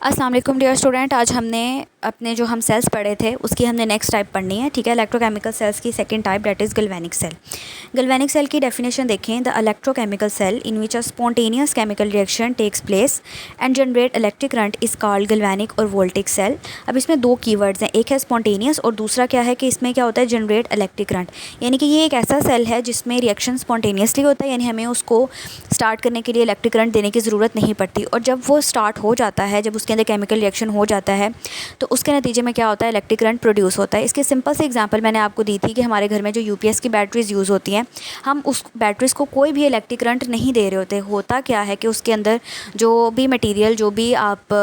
अस्सलाम वालेकुम dear student. आज हमने अपने जो हम सेल्स पढ़े थे उसकी हमने नेक्स्ट टाइप पढ़नी है। ठीक है, इलेक्ट्रोकेमिकल सेल्स की second type that is galvanic cell. Galvanic cell की डेफिनेशन देखें, the electrochemical cell in which a spontaneous chemical reaction takes place and generate electric current is called galvanic और voltaic cell. अब इसमें दो keywords हैं, एक है स्पॉन्टेनियस और दूसरा क्या है कि इसमें क्या होता है, जनरेट इलेक्ट्रिक करंट। यानी कि ये एक ऐसा सेल है जिसमें रिएक्शन स्पॉन्टेनियसली होता है, यानी हमें उसको स्टार्ट करने के लिए इलेक्ट्रिक करंट देने की ज़रूरत नहीं पड़ती, और जब वो स्टार्ट हो जाता है, जब उसके अंदर केमिकल रिएक्शन हो जाता है तो उसके नतीजे में क्या होता है, इलेक्ट्रिक करंट प्रोड्यूस होता है। इसकी सिंपल सी एग्जांपल मैंने आपको दी थी कि हमारे घर में जो यूपीएस की बैटरीज़ यूज़ होती हैं, हम उस बैटरीज़ को कोई भी इलेक्ट्रिक करंट नहीं दे रहे होते। होता क्या है कि उसके अंदर जो भी मटेरियल, जो भी आप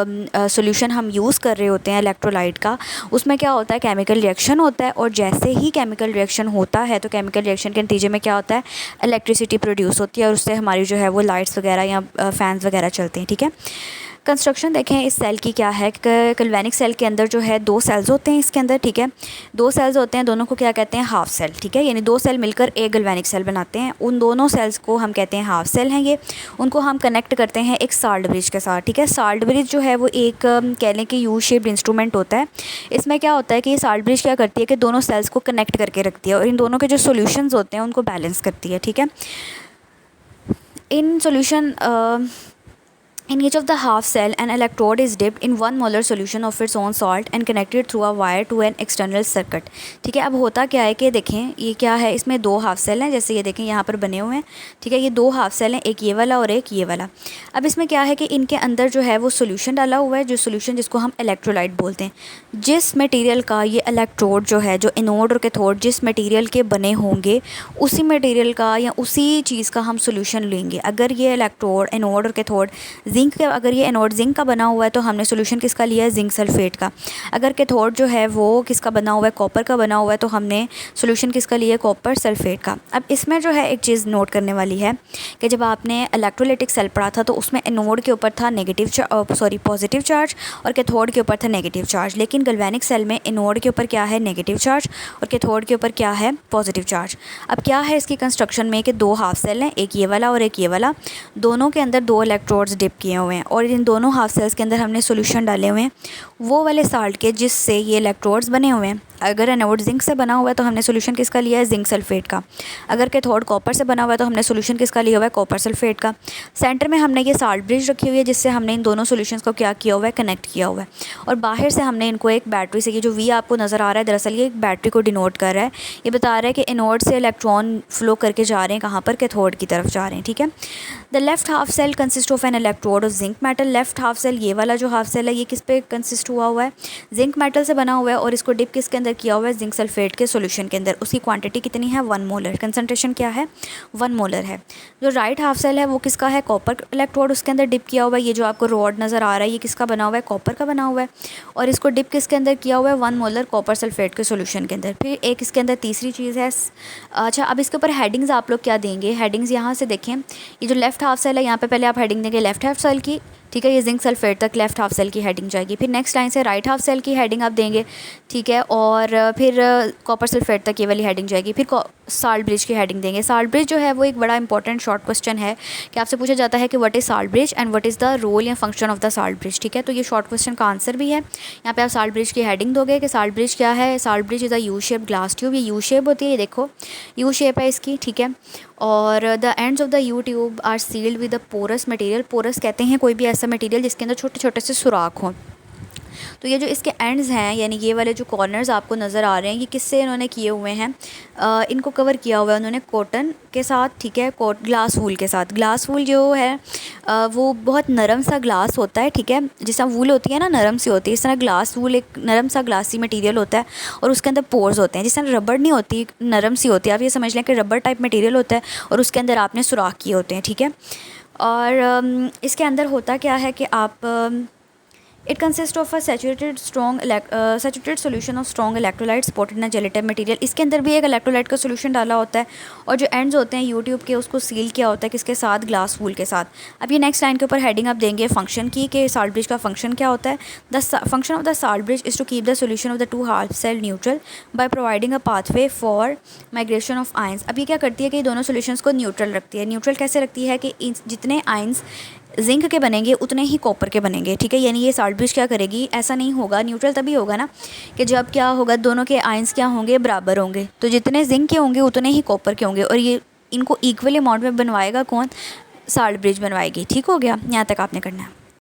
सॉल्यूशन हम यूज़ कर रहे होते हैं इलेक्ट्रोलाइट का, उसमें क्या होता है, केमिकल रिएक्शन होता है, और जैसे ही केमिकल रिएक्शन होता है तो केमिकल रिएक्शन के नतीजे में क्या होता है, इलेक्ट्रिसिटी प्रोड्यूस होती है, और उससे हमारी जो है वो लाइट्स वगैरह या फैंस वगैरह चलते हैं। ठीक है, कंस्ट्रक्शन देखें इस सेल की क्या है। गैल्वेनिक सेल के अंदर जो है दो सेल्स होते हैं इसके अंदर। ठीक है, दो सेल्स होते हैं, दोनों को क्या कहते हैं, हाफ सेल। ठीक है, यानी दो सेल मिलकर एक गैल्वेनिक सेल बनाते हैं। उन दोनों सेल्स को हम कहते हैं हाफ सेल हैं। ये उनको हम कनेक्ट करते हैं एक साल्ट ब्रिज के साथ। ठीक है, साल्ट ब्रिज जो है वो एक कह लें कि यू शेप्ड इंस्ट्रूमेंट होता है। इसमें क्या होता है कि ये साल्ट ब्रिज क्या करती है कि दोनों सेल्स को कनेक्ट करके रखती है, और इन दोनों के जो सोल्यूशंस होते हैं उनको बैलेंस करती है। ठीक है, in solution in each of the half cell, an electrode is dipped in 1 molar solution of its own salt and connected through a wire to an external circuit। ठीक है, अब होता क्या है कि देखें ये क्या है, इसमें दो हाफ सेल हैं, जैसे ये देखें यहाँ पर बने हुए हैं। ठीक है, ये दो हाफ सेल हैं, एक ये वाला और एक ये वाला। अब इसमें क्या है कि इनके अंदर जो है वो सोल्यूशन डाला हुआ है, जो सोल्यूशन जिसको हम इलेक्ट्रोलाइट बोलते हैं। जिस मटेरियल का ये इलेक्ट्रोड जो है, जो एनोड और कैथोड जिस मटेरियल के बने होंगे, उसी मटेरियल का या उसी चीज़ का हम सोल्यूशन लेंगे। अगर ये इलेक्ट्रोड, एनोड और कैथोड जिंक का, अगर ये एनोड जिंक का बना हुआ है तो हमने सोल्यूशन किसका लिया है, जिंक सल्फेट का। अगर कैथोड जो है वो किसका बना हुआ है, कॉपर का बना हुआ है, तो हमने सोल्यूशन किसका लिया है, कॉपर सल्फेट का। अब इसमें जो है एक चीज़ नोट करने वाली है कि जब आपने इलेक्ट्रोलाइटिक सेल पढ़ा था तो उसमें एनोड के ऊपर था पॉजिटिव चार्ज और कैथोड के ऊपर था नेगेटिव चार्ज, लेकिन गैल्वेनिक सेल में एनोड के ऊपर क्या है, नेगेटिव चार्ज, और कैथोड के ऊपर क्या है, पॉजिटिव चार्ज। अब क्या है इसकी कंस्ट्रक्शन में कि दो हाफ सेल हैं, एक ये वाला और एक ये वाला, दोनों के अंदर दो इलेक्ट्रोड्स डिप किए हुए हैं, और इन दोनों हाफ सेल्स के अंदर हमने सॉल्यूशन डाले हुए हैं वो वाले साल्ट के जिससे ये इलेक्ट्रोड्स बने हुए हैं। अगर एनोड जिंक से बना हुआ है तो हमने सॉल्यूशन किसका लिया है, जिंक सल्फेट का। अगर कैथोड कॉपर से बना हुआ है तो हमने सॉल्यूशन किसका लिया हुआ है, कॉपर सल्फेट का। सेंटर में हमने ये साल्ट ब्रिज रखी हुई है जिससे हमने इन दोनों सॉल्यूशंस को क्या किया हुआ है, कनेक्ट किया हुआ है, और बाहर से हमने इनको एक बैटरी से, ये जो वी आपको नज़र आ रहा है दरअसल ये एक बैटरी को डिनोट कर रहा है। ये बता रहा है कि एनोड से इलेक्ट्रॉन फ्लो करके जा रहे हैं कहाँ पर, कैथोड की तरफ जा रहे हैं। ठीक है, the left half cell consist of an electrode of zinc metal. Left half cell, ये वाला जो हाफ सेल है, ये किस पे कंसिस्ट हुआ हुआ है, जिंक मेटल से बना हुआ है, और इसको डिप किसके अंदर किया हुआ है, जिंक सल्फेट के सॉल्यूशन के अंदर। उसकी क्वांटिटी कितनी है, 1 मोलर। कंसंट्रेशन क्या है, 1 मोलर है। जो राइट हाफ सेल है वो किसका है, कॉपर इलेक्ट्रोड उसके अंदर डिप किया हुआ है। ये जो आपको रॉड नज़र आ रहा है ये किसका बना हुआ है, कॉपर का बना हुआ है, और इसको डिप किसके अंदर किया हुआ है, 1 मोलर कॉपर सल्फेट के सॉल्यूशन के अंदर। फिर एक इसके अंदर तीसरी चीज़ है, अच्छा अब इसके ऊपर हेडिंग्स आप लोग क्या देंगे, हेडिंग्स यहाँ से देखें, ये जो लेफ्ट हाफ सेल है यहाँ पे पहले आप हेडिंग देंगे लेफ्ट हाफ सेल की। ठीक है, ये जिंक सल्फेट तक लेफ्ट हाफ सेल की हेडिंग जाएगी। फिर नेक्स्ट लाइन से राइट हाफ सेल की हेडिंग आप देंगे। ठीक है, और फिर कॉपर सल्फेट तक ये वाली हेडिंग जाएगी। फिर साल्ट ब्रिज की हेडिंग देंगे। साल्ट ब्रिज जो है वो एक बड़ा इंपॉर्टेंट शॉर्ट क्वेश्चन है कि आपसे पूछा जाता है कि what is salt bridge and what is the role या function of the salt bridge. ठीक है, तो ये शॉर्ट क्वेश्चन का आंसर भी है। यहाँ पे आप साल्ट ब्रिज की हेडिंग दोगे कि साल्ट ब्रिज क्या है, salt bridge is a U shape glass tube. ये यू शेप होती है, ये देखो यू शेप है इसकी। ठीक है, और the ends of the U tube are sealed with the porous material. Porous कहते हैं कोई भी ऐसा मटेरियल जिसके अंदर छोटे छोटे से सुराख हों। तो ये जो इसके एंड्स हैं, यानी ये वाले जो कॉर्नर्स आपको नज़र आ रहे हैं, ये किससे इन्होंने किए हुए हैं, इनको कवर किया हुआ है उन्होंने कॉटन के साथ। ठीक है, ग्लास वूल के साथ। ग्लास वूल जो है वो बहुत नरम सा ग्लास होता है। ठीक है, जिस तरह वूल होती है ना, नरम सी होती है, इस तरह ग्लास वूल एक नरम सा ग्लासी मटेरियल होता है, और उसके अंदर पोर्स होते हैं। जिस तरह रबड़ नहीं होती, नरम सी होती है, आप ये समझ लें कि रबड़ टाइप मटेरियल होता है और उसके अंदर आपने सुराख किए होते हैं। ठीक है, और इसके अंदर होता क्या है कि आप it consist of a saturated solution of strong electrolyte supported in gelative material. इसके अंदर भी एक इलेक्ट्रोलाइट का सोल्यूशन डाला होता है, और जो एंड्स होते हैं यूट्यूब के उसको सील किया होता है किसके साथ, ग्लास वूल के साथ। अब ये नेक्स्ट लाइन के ऊपर हेडिंग आप देंगे फंक्शन की कि साल्ट ब्रिज का फंक्शन क्या होता है। The function of the salt bridge is to keep the solution of the two half cell neutral by providing a pathway for migration of ions. अब ये क्या करती है कि दोनों सोल्यूशंस को न्यूट्रल रखती है। न्यूट्रल कैसे रखती है कि जितने आयंस जिंक के बनेंगे उतने ही कॉपर के बनेंगे, ठीक है। यानी ये साल्ट ब्रिज क्या करेगी, ऐसा नहीं होगा, न्यूट्रल तभी होगा ना कि जब क्या होगा, दोनों के आयंस क्या होंगे, बराबर होंगे। तो जितने जिंक के होंगे उतने ही कॉपर के होंगे, और ये इनको इक्वल अमाउंट में बनवाएगा कौन, साल्ट ब्रिज बनवाएगी। ठीक हो गया, यहाँ तक आपने करना है।